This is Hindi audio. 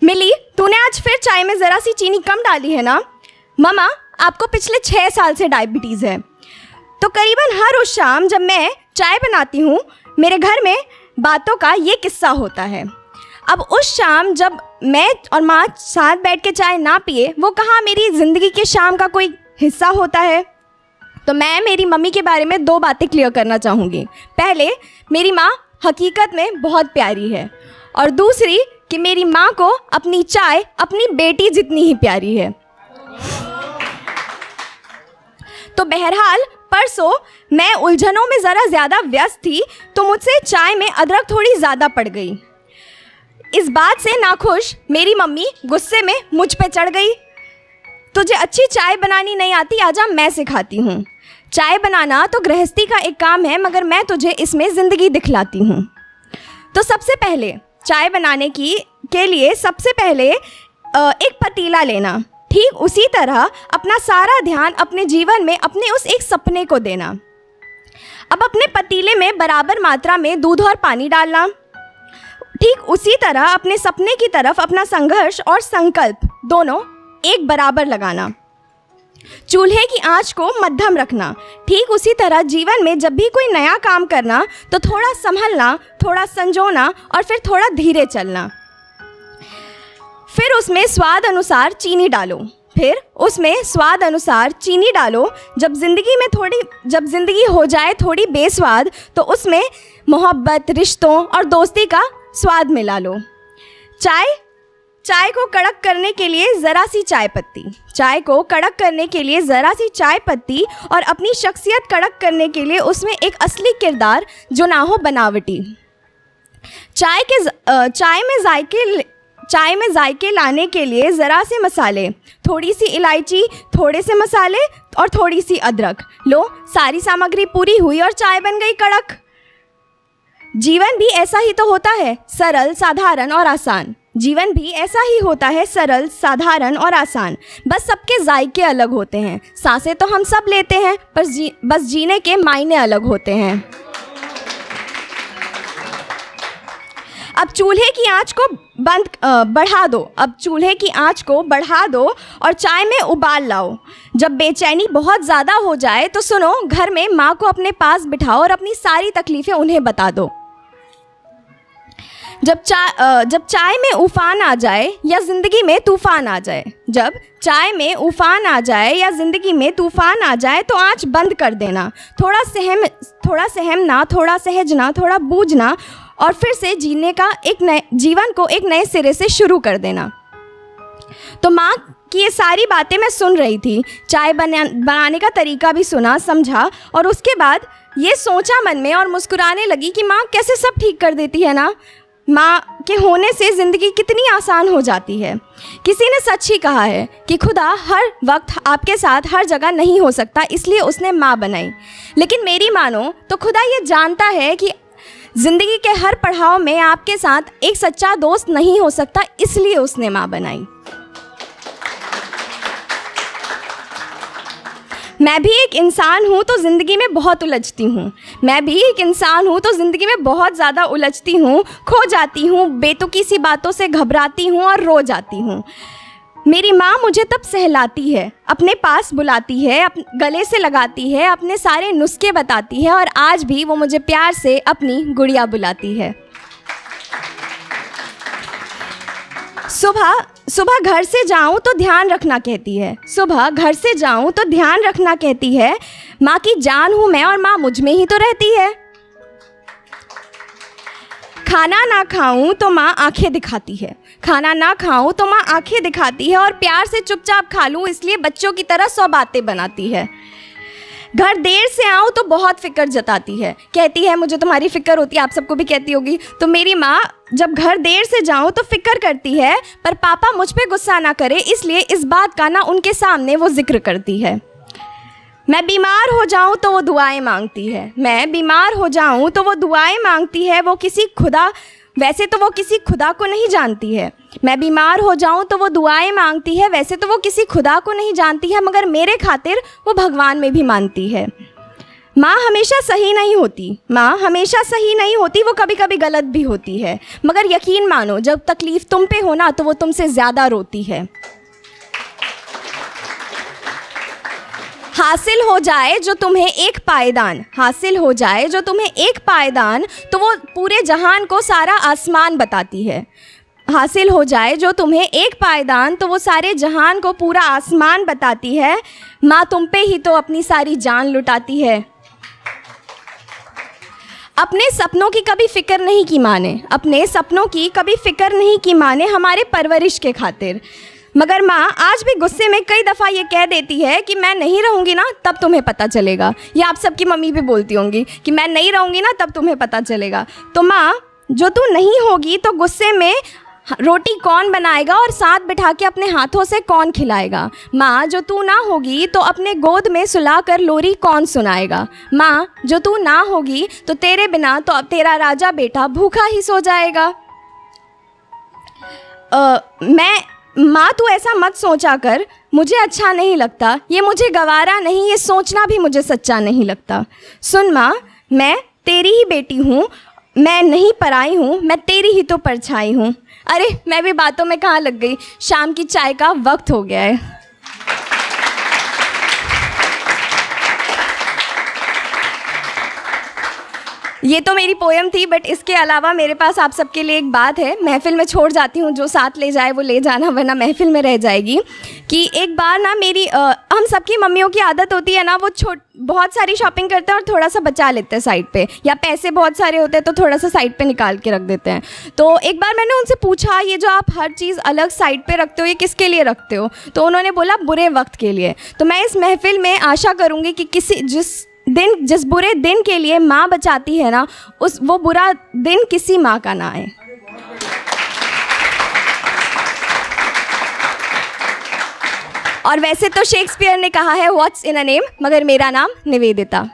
मिली, तूने आज फिर चाय में ज़रा सी चीनी कम डाली है ना। ममा, आपको पिछले 6 साल से डायबिटीज़ है। तो करीबन हर उस शाम जब मैं चाय बनाती हूँ, मेरे घर में बातों का ये किस्सा होता है। अब उस शाम जब मैं और माँ साथ बैठ के चाय ना पिए, वो कहाँ मेरी ज़िंदगी के शाम का कोई हिस्सा होता है। तो मैं मेरी मम्मी के बारे में 2 बातें क्लियर करना चाहूँगी। पहले, मेरी माँ हकीकत में बहुत प्यारी है, और दूसरी कि मेरी माँ को अपनी चाय अपनी बेटी जितनी ही प्यारी है। तो बहरहाल परसों मैं उलझनों में ज़रा ज़्यादा व्यस्त थी, तो मुझसे चाय में अदरक थोड़ी ज़्यादा पड़ गई। इस बात से नाखुश मेरी मम्मी गुस्से में मुझ पे चढ़ गई। तुझे अच्छी चाय बनानी नहीं आती, आजा मैं सिखाती हूँ। चाय बनाना तो गृहस्थी का एक काम है, मगर मैं तुझे इसमें ज़िंदगी दिखलाती हूँ। तो सबसे पहले चाय बनाने के लिए सबसे पहले एक पतीला लेना। ठीक उसी तरह अपना सारा ध्यान अपने जीवन में अपने उस एक सपने को देना। अब अपने पतीले में बराबर मात्रा में दूध और पानी डालना। ठीक उसी तरह अपने सपने की तरफ अपना संघर्ष और संकल्प दोनों एक बराबर लगाना। चूल्हे की आंच को मध्यम रखना। ठीक उसी तरह जीवन में जब भी कोई नया काम करना तो थोड़ा संभलना, थोड़ा संजोना और फिर थोड़ा धीरे चलना। फिर उसमें स्वाद अनुसार चीनी डालो। फिर उसमें स्वाद अनुसार चीनी डालो। जब ज़िंदगी हो जाए थोड़ी बेस्वाद, तो उसमें मोहब्बत, रिश्तों और दोस्ती का स्वाद मिला लो। चाय को कड़क करने के लिए ज़रा सी चाय पत्ती। चाय को कड़क करने के लिए ज़रा सी चाय पत्ती, और अपनी शख्सियत कड़क करने के लिए उसमें एक असली किरदार जो ना हो बनावटी। चाय में जायके लाने के लिए ज़रा से मसाले, थोड़ी सी इलायची, थोड़े से मसाले और थोड़ी सी अदरक। लो, सारी सामग्री पूरी हुई और चाय बन गई कड़क। जीवन भी ऐसा ही तो होता है, सरल, साधारण और आसान। जीवन भी ऐसा ही होता है, सरल, साधारण और आसान। बस सबके जायके अलग होते हैं। सांसें तो हम सब लेते हैं, पर बस जीने के मायने अलग होते हैं। अब चूल्हे की आंच को बढ़ा दो। अब चूल्हे की आंच को बढ़ा दो और चाय में उबाल लाओ। जब बेचैनी बहुत ज़्यादा हो जाए तो सुनो, घर में माँ को अपने पास बिठाओ और अपनी सारी तकलीफ़ें उन्हें बता दो। जब चाय में उफान आ जाए या ज़िंदगी में तूफ़ान आ जाए, जब चाय में उफान आ जाए या ज़िंदगी में तूफ़ान आ जाए तो आंच बंद कर देना। थोड़ा सहमना, थोड़ा सहजना, थोड़ा बूझना और फिर से जीवन को एक नए सिरे से शुरू कर देना। तो माँ की ये सारी बातें मैं सुन रही थी। चाय बनाने का तरीका भी सुना, समझा, और उसके बाद ये सोचा मन में और मुस्कुराने लगी कि माँ कैसे सब ठीक कर देती है ना। माँ के होने से ज़िंदगी कितनी आसान हो जाती है। किसी ने सच ही कहा है कि खुदा हर वक्त आपके साथ हर जगह नहीं हो सकता, इसलिए उसने माँ बनाई। लेकिन मेरी मानो तो खुदा ये जानता है कि ज़िंदगी के हर पड़ाव में आपके साथ एक सच्चा दोस्त नहीं हो सकता, इसलिए उसने माँ बनाई। मैं भी एक इंसान हूँ तो ज़िंदगी में बहुत उलझती हूँ। मैं भी एक इंसान हूँ तो ज़िंदगी में बहुत ज़्यादा उलझती हूँ, खो जाती हूँ, बेतुकी सी बातों से घबराती हूँ और रो जाती हूँ। मेरी माँ मुझे तब सहलाती है, अपने पास बुलाती है, गले से लगाती है, अपने सारे नुस्खे बताती है, और आज भी वो मुझे प्यार से अपनी गुड़िया बुलाती है। सुबह घर से जाऊं तो ध्यान रखना कहती है। सुबह घर से जाऊं तो ध्यान रखना कहती है। माँ की जान हूँ मैं और माँ मुझ में ही तो रहती है। खाना ना खाऊं तो माँ आंखें दिखाती है। खाना ना खाऊं तो माँ आंखें दिखाती है, और प्यार से चुपचाप खा लूँ इसलिए बच्चों की तरह 100 बातें बनाती है। घर देर से आऊँ तो बहुत फिक्र जताती है, कहती है मुझे तुम्हारी फ़िक्र होती है, आप सबको भी कहती होगी। तो मेरी माँ जब घर देर से जाऊँ तो फिक्र करती है, पर पापा मुझ पे गुस्सा ना करे इसलिए इस बात का ना उनके सामने वो जिक्र करती है। मैं बीमार हो जाऊँ तो वो दुआएं मांगती है। मैं बीमार हो जाऊँ तो वो दुआएं मांगती है। वैसे तो वो किसी खुदा को नहीं जानती है। मैं बीमार हो जाऊं तो वो दुआएं मांगती है। वैसे तो वो किसी खुदा को नहीं जानती है, मगर मेरे खातिर वो भगवान में भी मानती है। माँ हमेशा सही नहीं होती, माँ हमेशा सही नहीं होती, वो कभी कभी गलत भी होती है, मगर यकीन मानो जब तकलीफ़ तुम पे हो ना तो वो तुमसे ज़्यादा रोती है। हासिल हो जाए जो तुम्हें एक पायदान, हासिल हो जाए जो तुम्हें एक पायदान, तो वो पूरे जहान को सारा आसमान बताती है। हासिल हो जाए जो तुम्हें एक पायदान, तो वो सारे जहान को पूरा आसमान बताती है। माँ तुम पे ही तो अपनी सारी जान लुटाती है। अपने सपनों की कभी फ़िक्र नहीं की माँ ने, अपने सपनों की कभी फ़िक्र नहीं की माँ ने हमारे परवरिश के खातिर। मगर माँ आज भी गुस्से में कई दफ़ा ये कह देती है कि मैं नहीं रहूँगी ना तब तुम्हें पता चलेगा। ये आप सबकी मम्मी भी बोलती होंगी कि मैं नहीं रहूँगी ना तब तुम्हें पता चलेगा। तो माँ जो तू नहीं होगी तो गुस्से में रोटी कौन बनाएगा और साथ बिठा के अपने हाथों से कौन खिलाएगा। माँ जो तू ना होगी तो अपने गोद में सुला कर लोरी कौन सुनाएगा। माँ जो तू ना होगी तो तेरे बिना तो अब तेरा राजा बेटा भूखा ही सो जाएगा। माँ तू ऐसा मत सोचा कर, मुझे अच्छा नहीं लगता, ये मुझे गवारा नहीं, ये सोचना भी मुझे सच्चा नहीं लगता। सुन माँ मैं तेरी ही बेटी हूँ, मैं नहीं पराई हूँ, मैं तेरी ही तो परछाई हूँ। अरे मैं भी बातों में कहाँ लग गई, शाम की चाय का वक्त हो गया है। ये तो मेरी पोएम थी, बट इसके अलावा मेरे पास आप सबके लिए एक बात है। महफ़िल में छोड़ जाती हूँ, जो साथ ले जाए वो ले जाना, वरना महफ़िल में रह जाएगी। कि एक बार ना मेरी हम सबकी मम्मियों की आदत होती है ना, वो बहुत सारी शॉपिंग करते हैं और थोड़ा सा बचा लेते हैं साइड पे, या पैसे बहुत सारे होते हैं तो थोड़ा सा साइड पे निकाल के रख देते हैं। तो एक बार मैंने उनसे पूछा, ये जो आप हर चीज़ अलग साइड पे रखते हो ये किसके लिए रखते हो? तो उन्होंने बोला बुरे वक्त के लिए। तो मैं इस महफ़िल में आशा करूँगी कि जिस बुरे दिन के लिए माँ बचाती है ना, वो बुरा दिन किसी माँ का ना आए। और वैसे तो शेक्सपियर ने कहा है व्हाट्स इन अ नेम, मगर मेरा नाम निवेदिता।